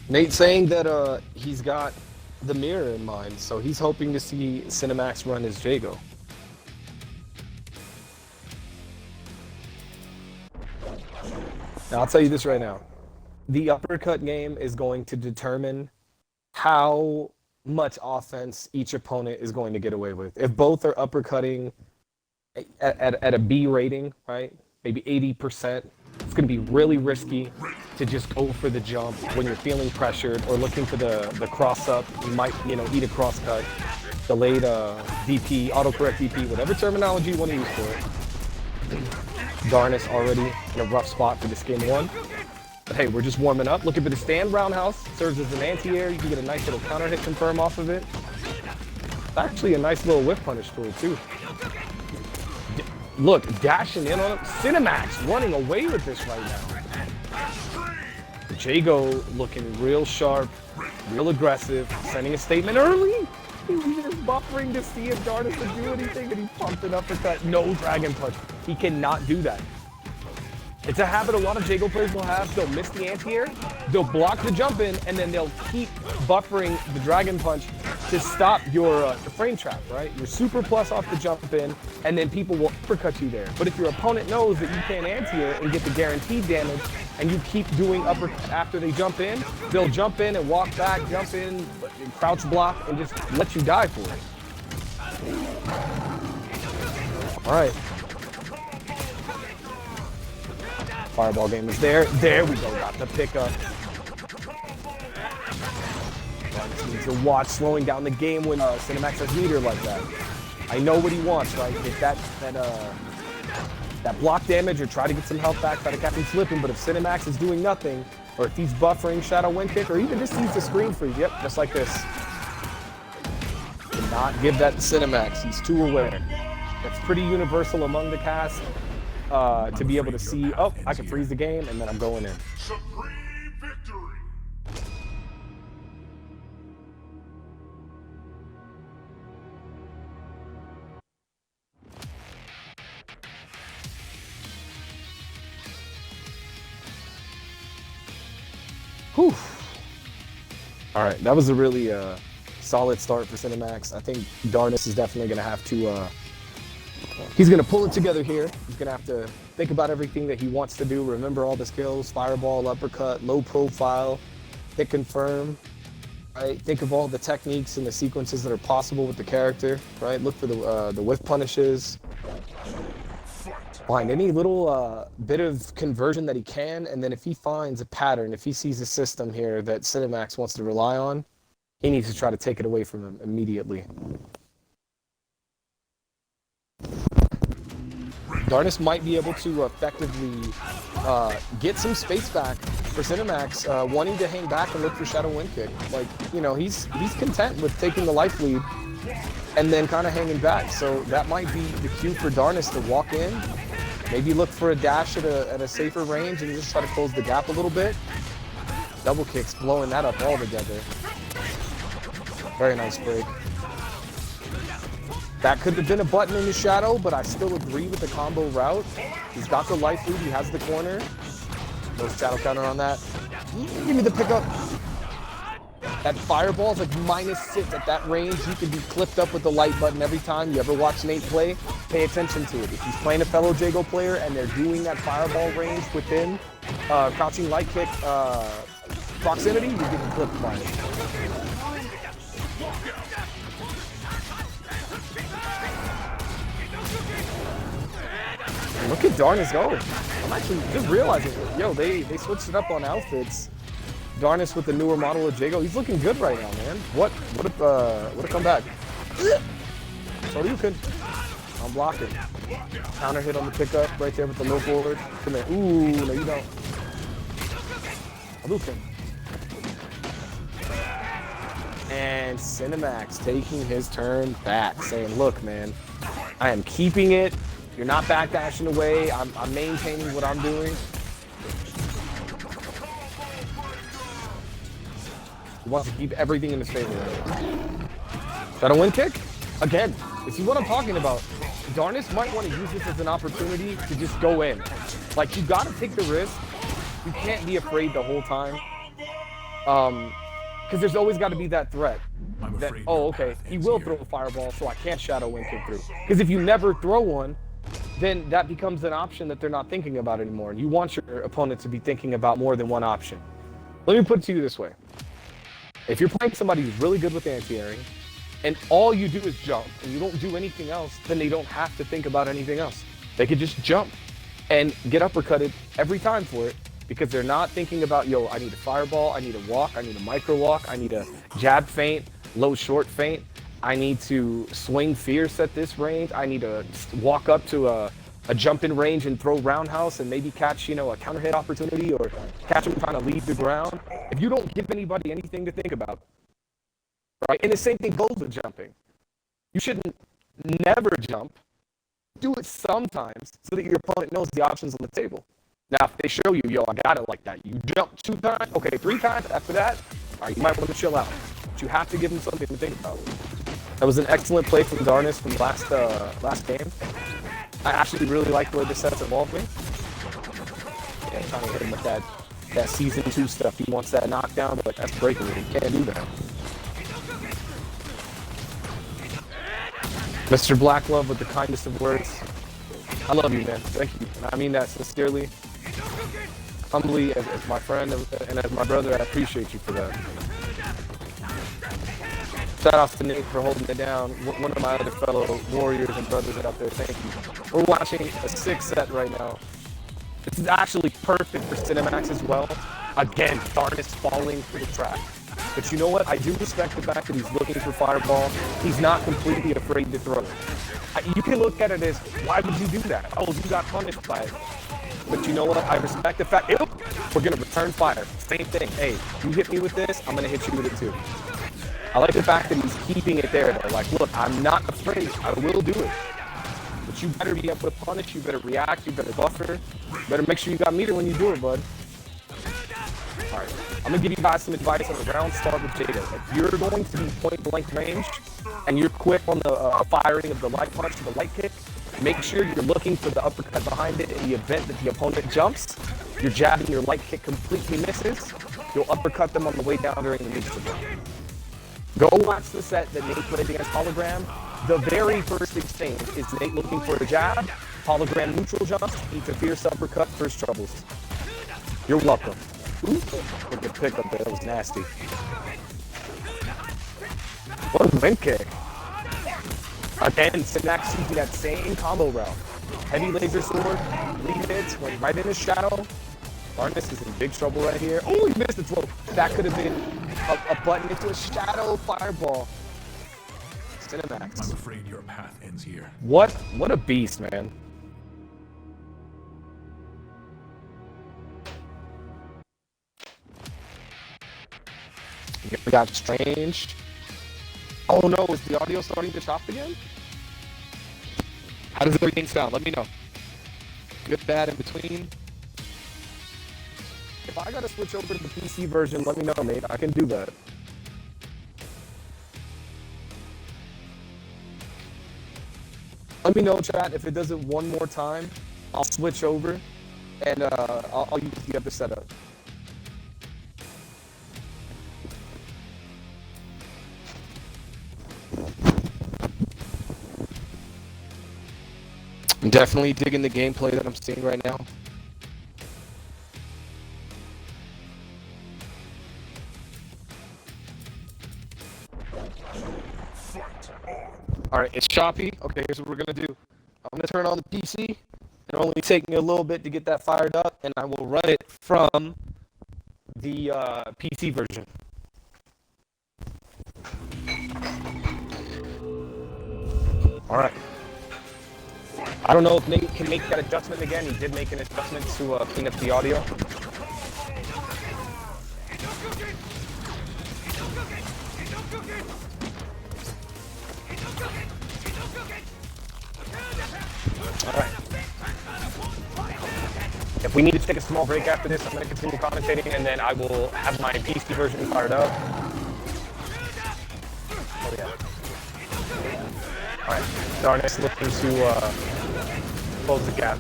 Nate's saying that he's got the mirror in mind, so he's hoping to see Cinemax run as Jago. Now, I'll tell you this right now. The uppercut game is going to determine how much offense each opponent is going to get away with. If both are uppercutting at a B rating, right? Maybe 80%. It's going to be really risky to just go for the jump when you're feeling pressured or looking for the cross up. You might, eat a cross cut, delayed DP, autocorrect DP, whatever terminology you want to use for it. Darnys already in a rough spot for this game one. But hey, we're just warming up. Looking for the stand roundhouse. Serves as an anti-air. You can get a nice little counter hit confirm off of it. It's actually a nice little whiff punish tool too. Look, dashing in on him. Cinemax running away with this right now. Jago looking real sharp, real aggressive, sending a statement early. He was just buffering to see if Darnys would do anything, and he pumped an uppercut. No dragon punch. He cannot do that. It's a habit a lot of Jago players will have. They'll miss the anti-air, they'll block the jump in, and then they'll keep buffering the dragon punch to stop your frame trap, right? Your super plus off the jump in, and then people will uppercut you there. But if your opponent knows that you can't anti-air and get the guaranteed damage, and you keep doing uppercut after they jump in, they'll jump in and walk back, jump in, crouch block, and just let you die for it. All right. Fireball game is there. There we go. Got the pickup. Darnys needs to watch slowing down the game when Cinemax has meter like that. I know what he wants, right? Get that block damage or try to get some health back, try to catch him slipping. But if Cinemax is doing nothing, or if he's buffering Shadow Wind Kick, or even just use the screen freeze, yep, just like this. Do not give that to Cinemax. He's too aware. That's pretty universal among the cast. To be able to see, oh, I can freeze the game, and then I'm going in. Supreme victory. Whew. All right, that was a really solid start for Cinemax. I think Darnys is definitely going to have to he's going to pull it together here. He's going to have to think about everything that he wants to do. Remember all the skills, fireball, uppercut, low profile, hit confirm, right? Think of all the techniques and the sequences that are possible with the character, right? Look for the whiff punishes. Find any little bit of conversion that he can, and then if he finds a pattern, if he sees a system here that Cinemax wants to rely on, he needs to try to take it away from him immediately. Darnys might be able to effectively get some space back for Cinemax, wanting to hang back and look for Shadow Wind Kick. Like, he's content with taking the life lead and then kind of hanging back. So that might be the cue for Darnys to walk in, maybe look for a dash at a safer range and just try to close the gap a little bit. Double kicks, blowing that up all together. Very nice break. That could have been a button in the shadow, but I still agree with the combo route. He's got the life lead, he has the corner. No shadow counter on that. Give me the pickup. That fireball is like -6 at that range. You can be clipped up with the light button every time. You ever watch Nate play? Pay attention to it. If he's playing a fellow Jago player and they're doing that fireball range within crouching light kick proximity, you're getting clipped by it. Look at Darnys go. I'm actually just realizing, yo, they switched it up on outfits. Darnys with the newer model of Jago. He's looking good right now, man. What a comeback. So you could. I'm blocking. Counter hit on the pickup right there with the low forward. Come here. Ooh, no you don't. Hadouken. And Cinemax taking his turn back, saying, look, man, I am keeping it. You're not backdashing away. I'm maintaining what I'm doing. He wants to keep everything in his favor. Shadow Wind Kick? Again, this is what I'm talking about. Darnys might want to use this as an opportunity to just go in. Like, you got to take the risk. You can't be afraid the whole time. Because there's always got to be that threat. I'm That, afraid oh, your okay, path he ends will here. throw a fireball, so I can't shadow wing kick through. Because if you never throw one, then that becomes an option that they're not thinking about anymore. And you want your opponent to be thinking about more than one option. Let me put it to you this way. If you're playing somebody who's really good with anti-airing, and all you do is jump, and you don't do anything else, then they don't have to think about anything else. They could just jump and get uppercutted every time for it, because they're not thinking about, yo, I need a fireball, I need a walk, I need a micro walk, I need a jab feint, low short feint, I need to swing fierce at this range, I need to walk up to a jump in range and throw roundhouse and maybe catch, you know, a counter hit opportunity or catch them trying to leave the ground. If you don't give anybody anything to think about, right? And the same thing goes with jumping. You shouldn't never jump. Do it sometimes so that your opponent knows the options on the table. Now, if they show you, yo, I got it like that. You jump 2 times, okay, 3 times. After that, all right, you might want to chill out. But you have to give them something to think about. That was an excellent play from Darnys from last game. I actually really like the way this set's evolving. Yeah, trying to hit him with that season 2 stuff. He wants that knockdown, but that's breakaway. He can't do that. Mr. Blacklove with the kindest of words. I love you, man. Thank you. And I mean that sincerely, humbly, as my friend and as my brother. I appreciate you for that. Shout out to Nate for holding it down. One of my other fellow warriors and brothers out there. Thank you. We're watching a 6 set right now. This is actually perfect for Cinemax as well. Again, Darnys falling for the trap. But you know what? I do respect the fact that he's looking for fireball. He's not completely afraid to throw it. You can look at it as, why would you do that? Oh, you got punished by it. But you know what? I respect the fact, we're going to return fire. Same thing. Hey, you hit me with this, I'm going to hit you with it too. I like the fact that he's keeping it there. Though. Like, look, I'm not afraid. I will do it. But you better be able to punish. You better react. You better buffer. You better make sure you got meter when you do it, bud. All right, I'm gonna give you guys some advice on the round start with Jago. If you're going to be point blank range and you're quick on the firing of the light punch or the light kick, make sure you're looking for the uppercut behind it. In the event that the opponent jumps, you're jabbing, your light kick completely misses, you'll uppercut them on the way down during the neutral. Go watch the set that Nate played against Hologram. The very first exchange is Nate looking for the jab, Hologram neutral jumps, eats a fierce uppercut, first troubles. You're welcome. Ooh, look at pick up there, that was nasty. What a wing kick. Again, Cinemax using that same combo route. Heavy laser sword, 3 hits, went right in his shadow. Darnys is in big trouble right here. Oh, he missed the throw. That could have been a button into a shadow fireball. Cinemax. I'm afraid your path ends here. What a beast, man. We got Strange. Oh no, is the audio starting to chop again? How does everything sound? Let me know. Good, bad, in between. If I gotta switch over to the PC version, let me know, mate. I can do that. Let me know, chat, if it does it one more time, I'll switch over and I'll use the other setup. I'm definitely digging the gameplay that I'm seeing right now. Alright, it's choppy. Okay, here's what we're gonna do. I'm gonna turn on the PC. It'll only take me a little bit to get that fired up, and I will run it from the PC version. Alright. I don't know if Nate can make that adjustment again. He did make an adjustment to clean up the audio. Alright. If we need to take a small break after this, I'm going to continue commentating, and then I will have my PC version fired up. Oh yeah. Alright, Darnys looking to close the gap.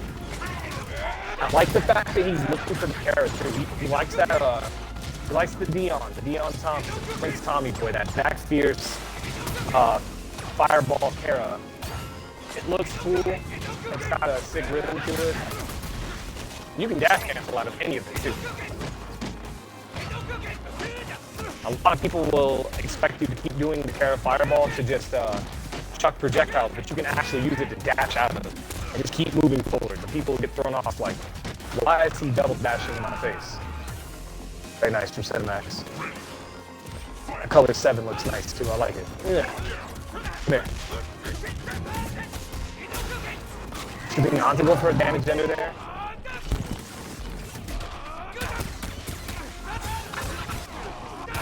I like the fact that he's looking for the character. He likes that He likes the Dion Thompson, Prince Tommy Boy, that back fierce fireball Kara. It looks cool. It's got a sick rhythm to it. You can dash cancel out of any of it too. A lot of people will expect you to keep doing the Kara fireball to just chuck projectiles, but you can actually use it to dash out of and just keep moving forward. The people get thrown off like, why is he double dashing in my face? Very nice from Cinemax. The color 7 looks nice too, I like it. Yeah. Come here. Should be on to go for a damage ender there.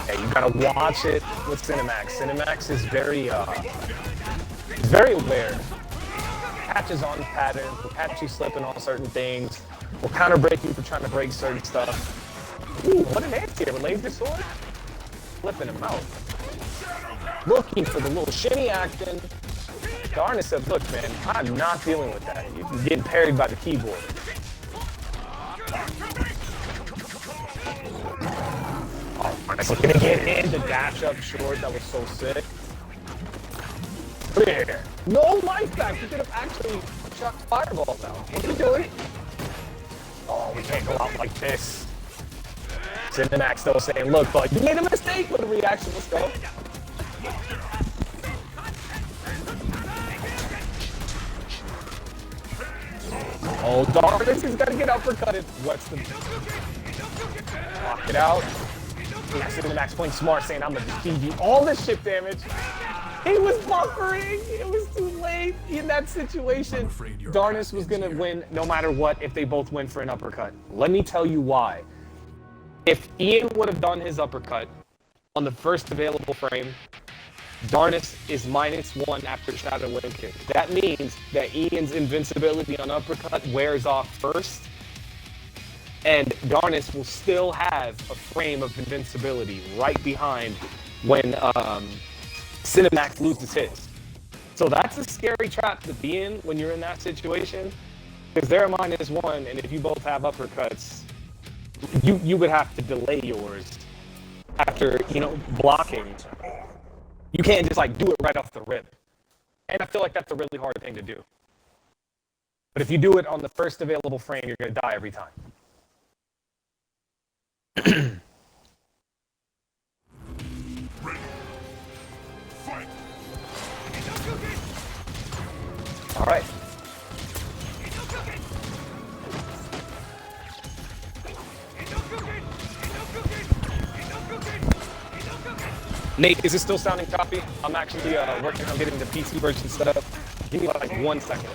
Yeah, you gotta watch it with Cinemax. Cinemax is very aware. Catches on patterns, will catch you slipping on certain things, will counter break you for trying to break certain stuff. Ooh, what an anti-air with laser sword. Flipping him out. Looking for the little shimmy action. Darnys said, look man, I'm not dealing with that. You're getting parried by the keyboard. Oh, Darnys was gonna get in the dash up short. That was so sick. Clear. No life back. He could have actually chucked fireballs out. What are we doing? Oh, we can't go out like this. Cinemax though saying, look, bud, you made a mistake with the reaction. Let's go. Oh, Darnys, he's got to get uppercutted. What's the... Lock it out. Cinemax playing smart, saying, I'm going to defeat you. All this ship damage. He was buffering. It was too late in that situation. Darnys was going to win no matter what if they both went for an uppercut. Let me tell you why. If Ian would have done his uppercut on the first available frame, Darnys is -1 after Shadow Wing Kick. That means that Ian's invincibility on uppercut wears off first, and Darnys will still have a frame of invincibility right behind when Cinemax loses his. So that's a scary trap to be in when you're in that situation, because they're -1, and if you both have uppercuts, you would have to delay yours after, blocking. You can't just like do it right off the rip. And I feel like that's a really hard thing to do. But if you do it on the first available frame, you're gonna die every time. All right. Nate, is it still sounding choppy? I'm actually working on getting the PC version set up. Give me like 1 second.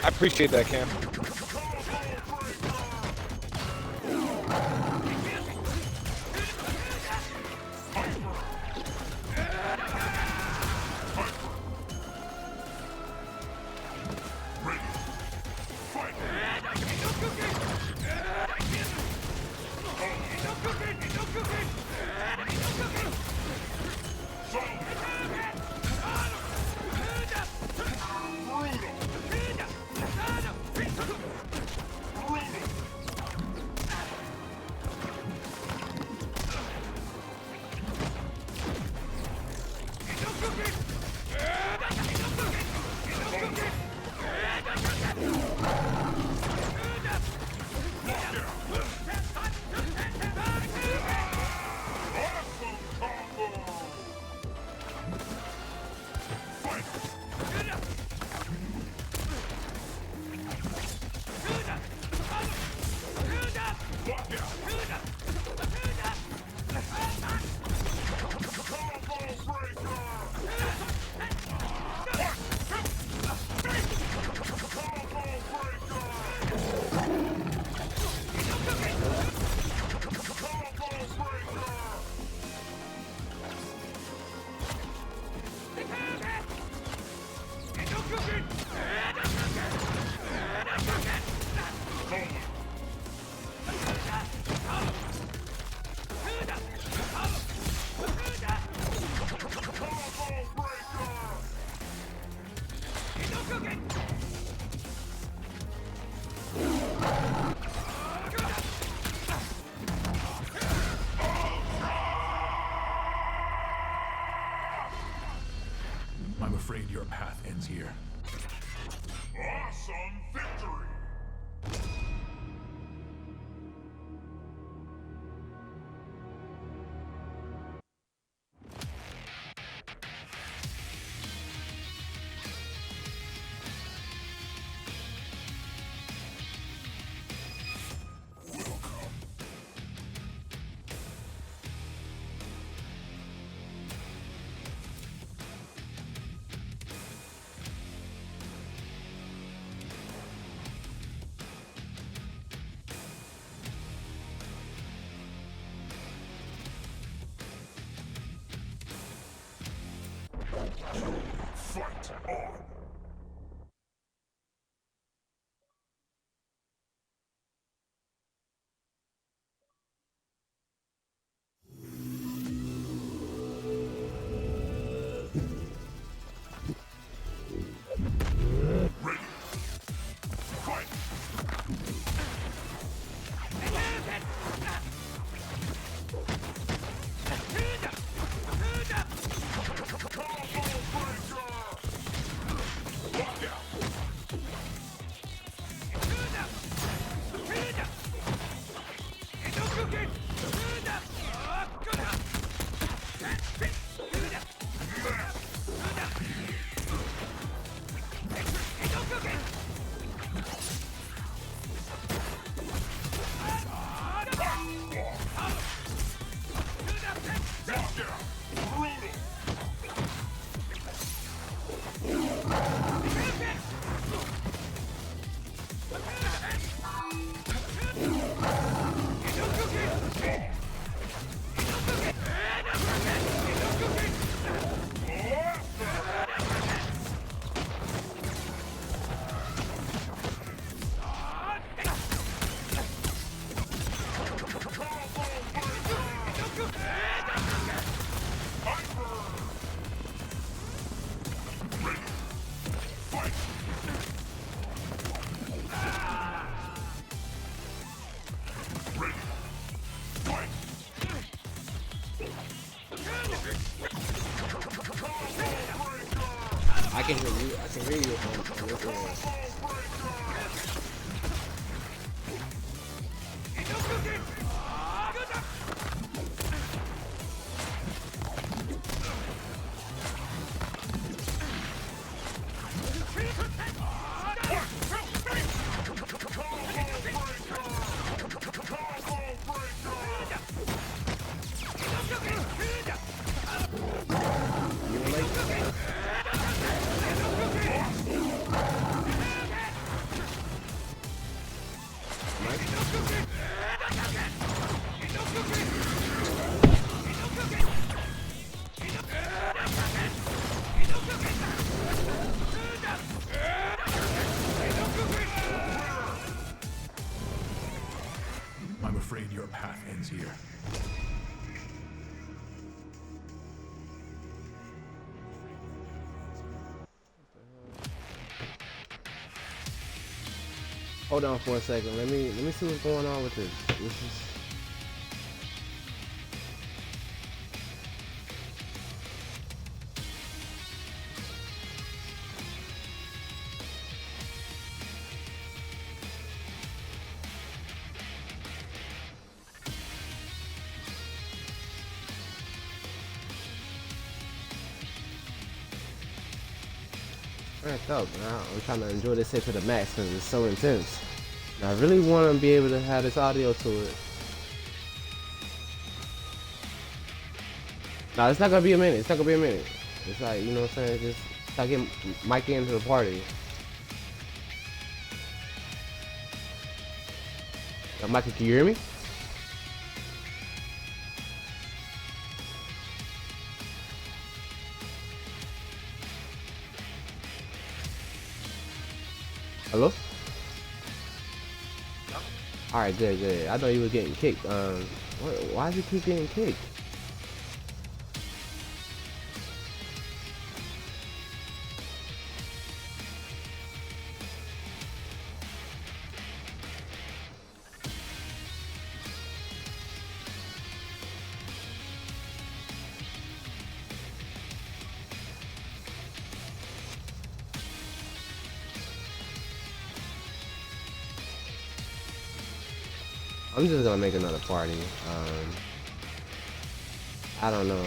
I appreciate that, Cam. afraid your path ends here. Awesome victory! Fight on! Ready! Fight! I can hear you. I can hear you on your phone. I'm afraid your path ends here. Hold on for a second. Let me see what's going on with this. This is ramped up. Now I'm trying to enjoy this hit to the max because it's so intense. And I really want to be able to have this audio to it. No, it's not gonna be a minute. It's not gonna be a minute. It's like, you know what I'm saying? Just start getting Mike into the party. Mikey, can you hear me? Hello? Alright, good, good. I thought you was getting kicked. Why does he keep getting kicked? I'm just gonna make another party. I don't know.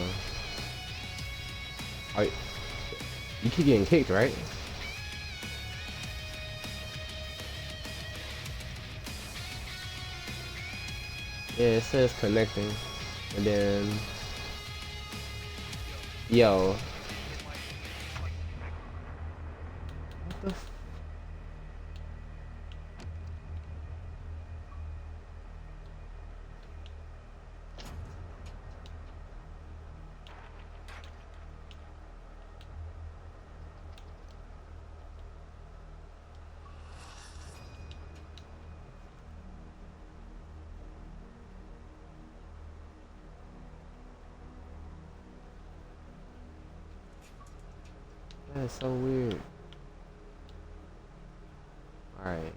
Are you keep getting kicked, right? Yeah, it says connecting, and then yo. What the That's so weird. Alright.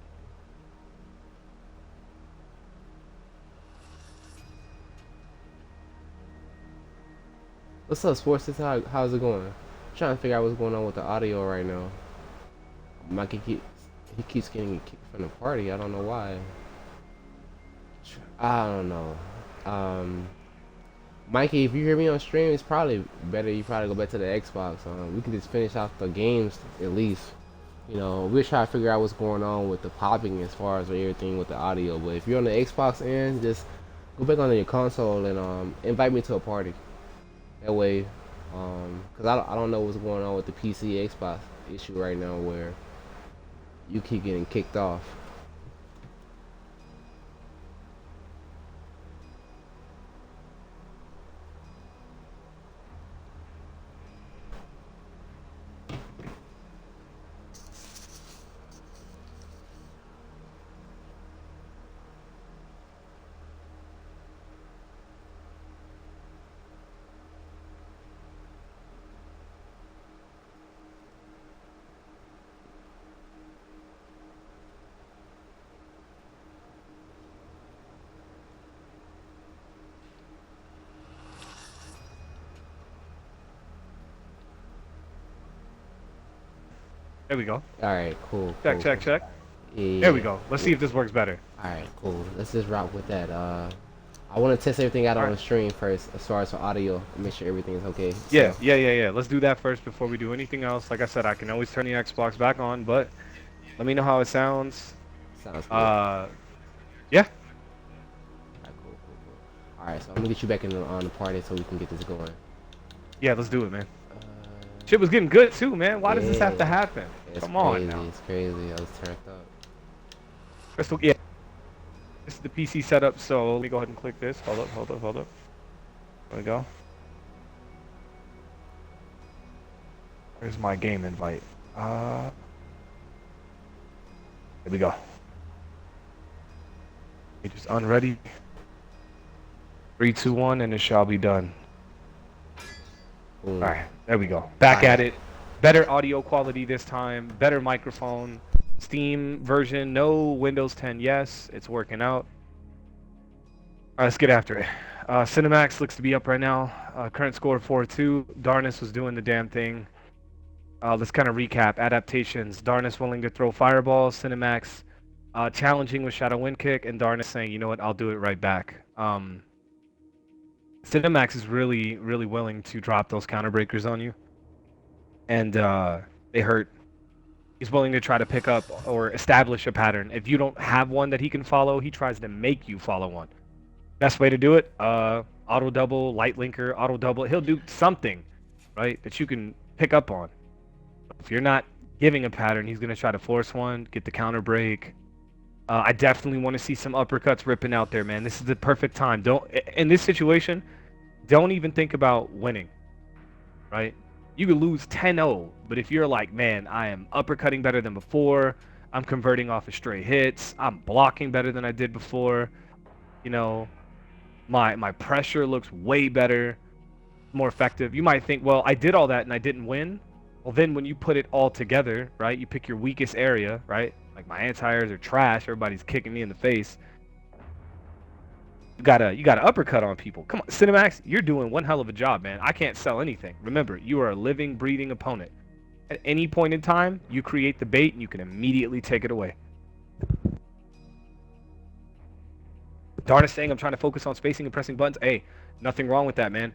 What's up, Sports? How's it going? I'm trying to figure out what's going on with the audio right now. Mikey keeps getting kicked from the party. I don't know why. I don't know. Mikey, if you hear me on stream, it's probably better you probably go back to the Xbox. We can just finish off the games at least. You know, we'll try to figure out what's going on with the popping as far as everything with the audio. But if you're on the Xbox end, just go back on your console and invite me to a party. That way, cause I don't know what's going on with the PC Xbox issue right now where you keep getting kicked off. There we go. Alright, cool. Check, cool, check, cool. check. Yeah, There we go. Let's see if this works better. Alright, cool. Let's just rock with that. I want to test everything out on the stream first as far as for audio and make sure everything is okay. Yeah, So, yeah. Let's do that first before we do anything else. Like I said, I can always turn the Xbox back on, but let me know how it sounds. sounds good. Yeah. Alright, cool. Alright, so I'm gonna get you back on the party so we can get this going. Yeah, let's do it, man. Uh, Shit was getting good too, man. Why does this have to yeah. happen? It's Come on crazy, now. It's crazy. I was turned up. Crystal, yeah. This is the PC setup, so let me go ahead and click this. Hold up. There we go. Where's my game invite? Here we go. You just unready. 3, 2, 1, and it shall be done. Boom. Alright, there we go. Back at it. Better audio quality this time. Better microphone. Steam version. No Windows 10. Yes, it's working out. Alright, let's get after it. Cinemax looks to be up right now. Current score 4-2. Darnys was doing the damn thing. Let's kind of recap. Adaptations. Darnys willing to throw fireballs. Cinemax challenging with Shadow Wind Kick. And Darnys saying, you know what, I'll do it right back. Cinemax is really, really willing to drop those counter breakers on you. And they hurt. He's willing to try to pick up or establish a pattern. If you don't have one that he can follow, he tries to make you follow one. Best way to do it, auto double, light linker, auto double. He'll do something, right, that you can pick up on. If you're not giving a pattern, he's going to try to force one, get the counter break. I definitely want to see some uppercuts ripping out there, man. This is the perfect time. In this situation, don't even think about winning, right? You could lose 10-0, but if you're like, man, I am uppercutting better than before, I'm converting off of stray hits, I'm blocking better than I did before, you know, my pressure looks way better, more effective. You might think, well, I did all that and I didn't win. Well, then when you put it all together, right, you pick your weakest area, right? Like my anti-airs are trash, everybody's kicking me in the face. You gotta uppercut on people. Come on, Cinemax, you're doing one hell of a job, man. I can't sell anything. Remember, you are a living, breathing opponent. At any point in time, you create the bait and you can immediately take it away. Darn is saying I'm trying to focus on spacing and pressing buttons. Hey, nothing wrong with that, man.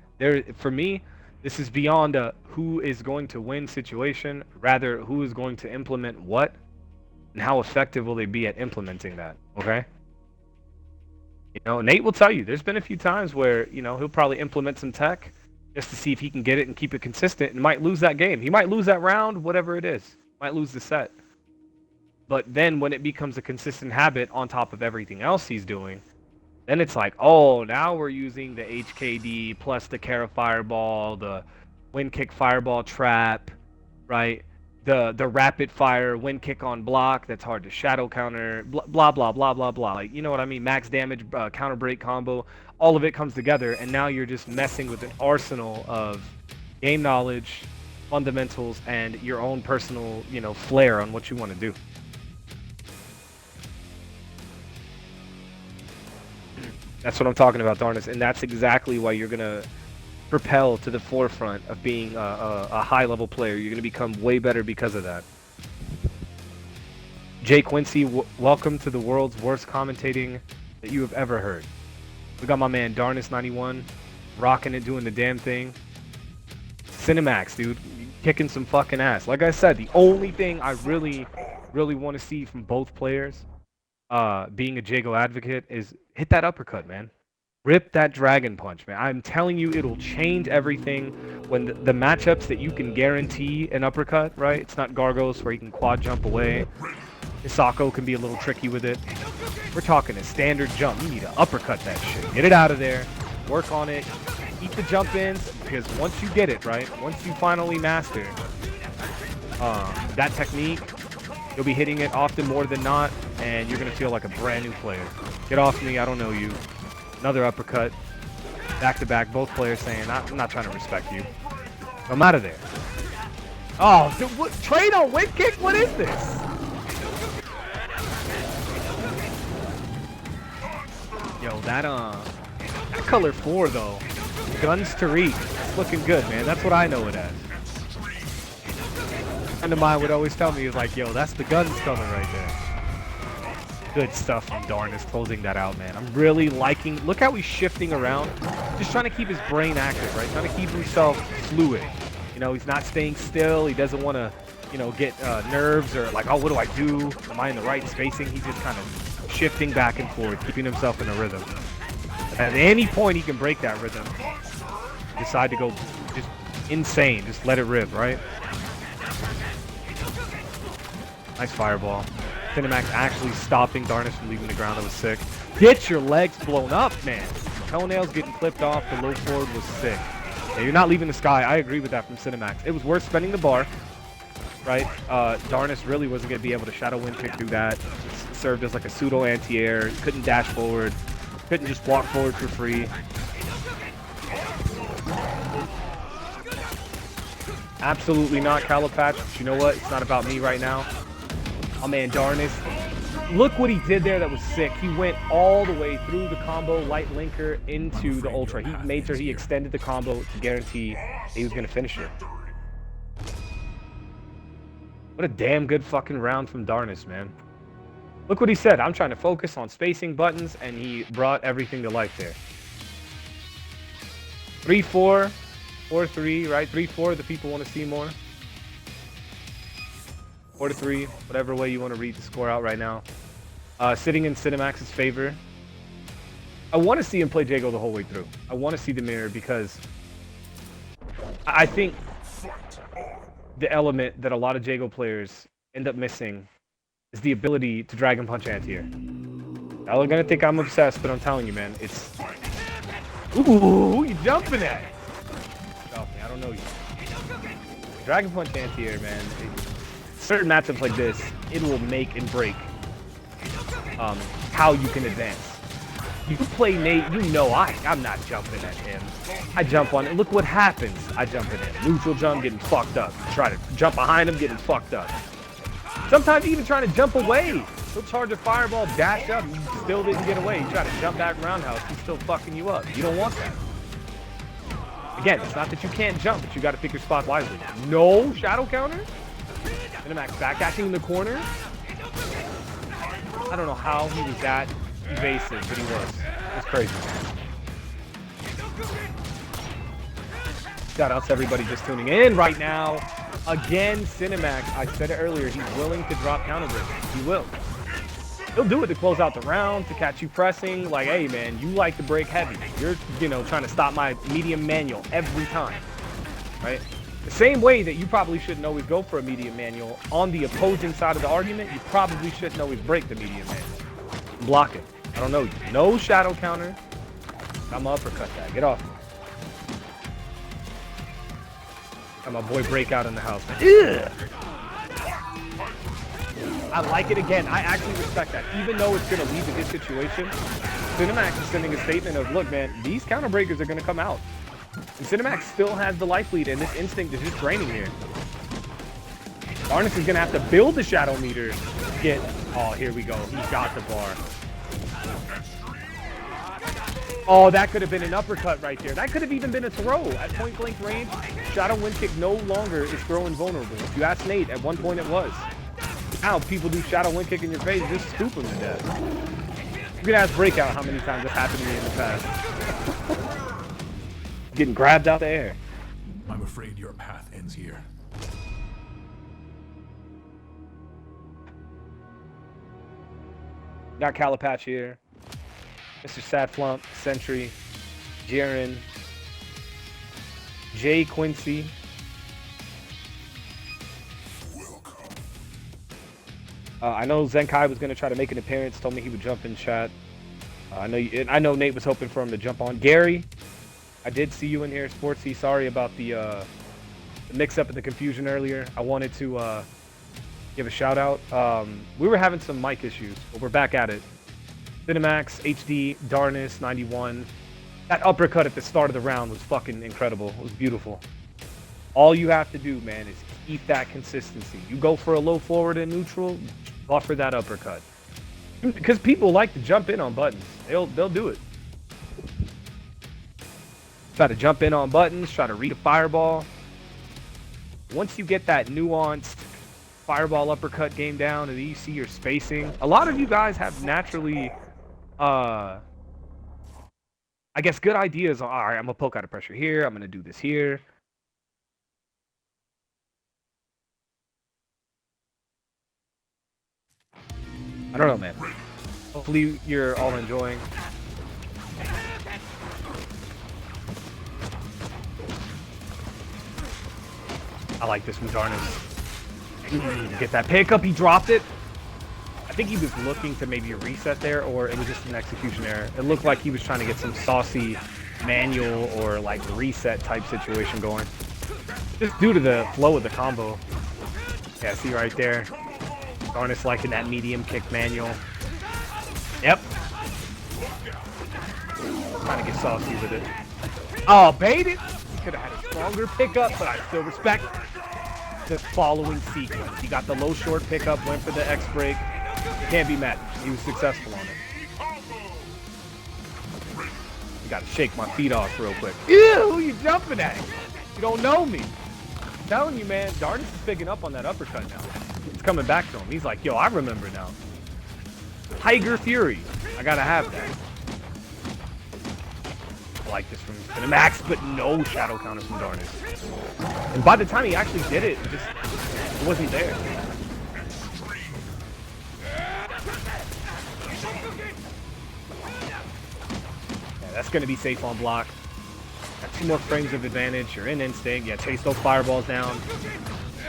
For me, this is beyond a who is going to win situation, rather who is going to implement what, and how effective will they be at implementing that. Okay. You know, Nate will tell you there's been a few times where, you know, he'll probably implement some tech just to see if he can get it and keep it consistent, and might lose that game. He might lose that round, whatever it is. Might lose the set. But then when it becomes a consistent habit on top of everything else he's doing, then it's like, oh, now we're using the HKD plus the Kara Fireball, the Wind Kick Fireball Trap, right? The rapid fire wind kick on block that's hard to shadow counter, blah blah blah blah blah. Like, you know what I mean? Max damage counter break combo, all of it comes together, and now you're just messing with an arsenal of game knowledge, fundamentals, and your own personal, you know, flair on what you want to do. That's what I'm talking about, Darnys, and that's exactly why you're gonna propel to the forefront of being a high-level player. You're going to become way better because of that. Jake Quincy, welcome to the world's worst commentating that you have ever heard. We got my man Darnys91 rocking it, doing the damn thing. Cinemax, dude, kicking some fucking ass. Like I said, the only thing I really want to see from both players, being a Jago advocate, is hit that uppercut, man. Rip that dragon punch, man. I'm telling you, it'll change everything when the matchups that you can guarantee an uppercut, right? It's not Gargos where you can quad jump away. Hisako can be a little tricky with it. We're talking a standard jump. You need to uppercut that shit. Get it out of there. Work on it. Eat the jump ins, because once you get it, right? Once you finally master that technique, you'll be hitting it often more than not, and you're going to feel like a brand new player. Get off me. I don't know you. Another uppercut, back to back, both players saying, I'm not trying to respect you. I'm out of there. Oh, dude, what, trade on wind kick? What is this? Yo, that color 4 though, guns to reach, it's looking good, man. That's what I know it as. A friend of mine would always tell me, he's like, yo, that's the guns color right there. Good stuff from Darnys, closing that out, man. I'm really liking, look how he's shifting around. Just trying to keep his brain active, right? Trying to keep himself fluid. You know, he's not staying still. He doesn't want to, you know, get nerves or like, oh, what do I do? Am I in the right spacing? He's just kind of shifting back and forth, keeping himself in a rhythm. At any point, he can break that rhythm. Decide to go just insane. Just let it rip, right? Nice fireball. Cinemax actually stopping Darnys from leaving the ground. That was sick. Get your legs blown up, man. Toenails getting clipped off. The low forward was sick. Yeah, you're not leaving the sky. I agree with that from Cinemax. It was worth spending the bar, right? Darnys really wasn't going to be able to shadow wind kick through that. It served as like a pseudo anti-air. Couldn't dash forward. Couldn't just walk forward for free. Absolutely not, Calipatch. But you know what? It's not about me right now. Oh man, Darnys. Look what he did there. That was sick. He went all the way through the combo, light linker into the ultra. He made sure he extended the combo to guarantee he was going to finish it. What a damn good fucking round from Darnys, man. Look what he said. I'm trying to focus on spacing buttons, and he brought everything to life there. 3-4, 4-3, right? 3-4, the people want to see more. 4-3, whatever way you want to read the score out right now. Sitting in Cinemax's favor. I want to see him play Jago the whole way through. I want to see the mirror because I think the element that a lot of Jago players end up missing is the ability to Dragon Punch anti-air. Y'all are going to think I'm obsessed, but I'm telling you, man, it's... Ooh, who you jumping at? Oh, I don't know you. Dragon Punch anti-air, man. Certain matchups like this, it will make and break how you can advance. You play Nate, you know I'm not jumping at him. I jump on it. Look what happens. I jump at him. Neutral jump, getting fucked up. Try to jump behind him, getting fucked up. Sometimes even trying to jump away. He'll charge a fireball, dash up, you still didn't get away. You try to jump back roundhouse, he's still fucking you up. You don't want that. Again, it's not that you can't jump, but you got to pick your spot wisely. No shadow counter? Cinemax backdashing in the corner? I don't know how he was that evasive, but he was. It's crazy. Shout out to everybody just tuning in right now. Again, Cinemax, I said it earlier, he's willing to drop counter breakers. He will. He'll do it to close out the round, to catch you pressing. Like, hey, man, you like to break heavy. You're, trying to stop my medium manual every time, right? The same way that you probably shouldn't always go for a medium manual on the opposing side of the argument, you probably shouldn't always break the medium manual. Block it. I don't know you. No shadow counter. I'm gonna uppercut that. Get off me. Got my boy Breakout in the house. Ugh. I like it again. I actually respect that. Even though it's going to lead to this situation, Cinemax is sending a statement of, look, man, these counter breakers are going to come out. And Cinemax still has the life lead, and this instinct is just draining here. Darnys is going to have to build the shadow meter to get... Oh, here we go. He got the bar. Oh, that could have been an uppercut right there. That could have even been a throw. At point-blank range, shadow wind kick no longer is throwing vulnerable. If you ask Nate, at one point it was. Now people do shadow wind kick in your face, just scoop them to death. You can ask Breakout how many times this happened to me in the past. Getting grabbed out the air. I'm afraid your path ends here. Got Calipatch here. Mr. Sadflump, Sentry, Jaren, Jay Quincy. I know Zenkai was going to try to make an appearance, told me he would jump in chat. I know Nate was hoping for him to jump on. Gary, I did see you in here, Sportsy. Sorry about the mix-up and the confusion earlier. I wanted to give a shout-out. We were having some mic issues, but we're back at it. Cinemax, HD, Darnys91. That uppercut at the start of the round was fucking incredible. It was beautiful. All you have to do, man, is keep that consistency. You go for a low forward and neutral, buffer that uppercut. Because people like to jump in on buttons. They'll do it. Try to jump in on buttons, try to read a fireball. Once you get that nuanced fireball uppercut game down and you see your spacing, a lot of you guys have naturally, I guess, good ideas on, all right, I'm going to poke out of pressure here, I'm going to do this here. I don't know, man. Hopefully you're all enjoying. I like this from Darnys. Get that pickup, he dropped it. I think he was looking to maybe reset there, or it was just an execution error. It looked like he was trying to get some saucy manual or like reset type situation going. Just due to the flow of the combo. Yeah, see right there. Darnys liking that medium kick manual. Yep. Trying to get saucy with it. Oh, baited. Could have had a stronger pickup, but I still respect the following sequence. He got the low short pickup, went for the X break. Can't be mad. He was successful on it. You gotta shake my feet off real quick. Ew, who you jumping at? You don't know me. I'm telling you, man, Darnys is picking up on that uppercut now. It's coming back to him. He's like, yo, I remember now. Tiger Fury. I gotta have that. I like this from Cinemax, but no shadow counters from Darnys. And by the time he actually did it, it wasn't there. Yeah, that's gonna be safe on block. Got 2 more frames of advantage. You're in instinct. Yeah, chase those fireballs down.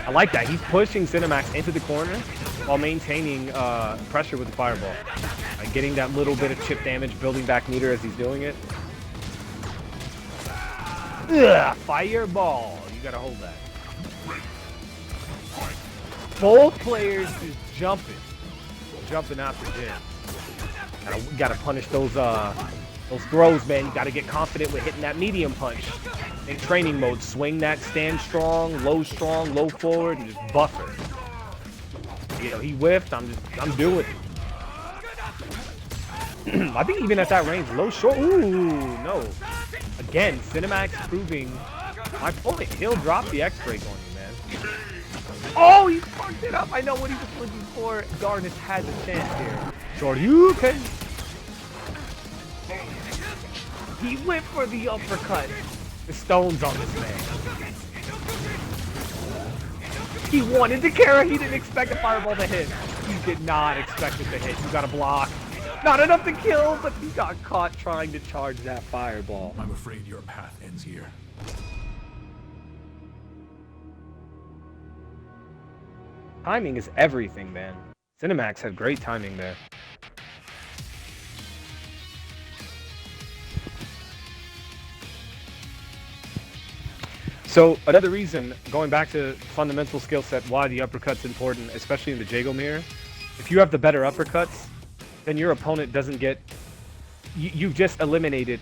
I like that. He's pushing Cinemax into the corner while maintaining pressure with the fireball. Like getting that little bit of chip damage, building back meter as he's doing it. Ugh, fireball. You gotta hold that. Both players is jumping out the gym. Gotta punish those throws, man. You gotta get confident with hitting that medium punch. In training mode, swing that stand strong, low forward, and just buffer. You know, he whiffed. I'm doing it. I think even at that range, low short. Ooh, no. Again, Cinemax proving my point. He'll drop the X break on you, man. Oh, he fucked it up. I know what he was looking for. Darnys has a chance here. Shoryuken. He went for the uppercut. The stone's on this man. He wanted to carry. He didn't expect a fireball to hit. He did not expect it to hit. You got to block. Not enough to kill, but he got caught trying to charge that fireball. I'm afraid your path ends here. Timing is everything, man. Cinemax had great timing there. So another reason, going back to fundamental skill set, why the uppercut's important, especially in the Jago mirror, if you have the better uppercuts, then your opponent doesn't get, you've just eliminated,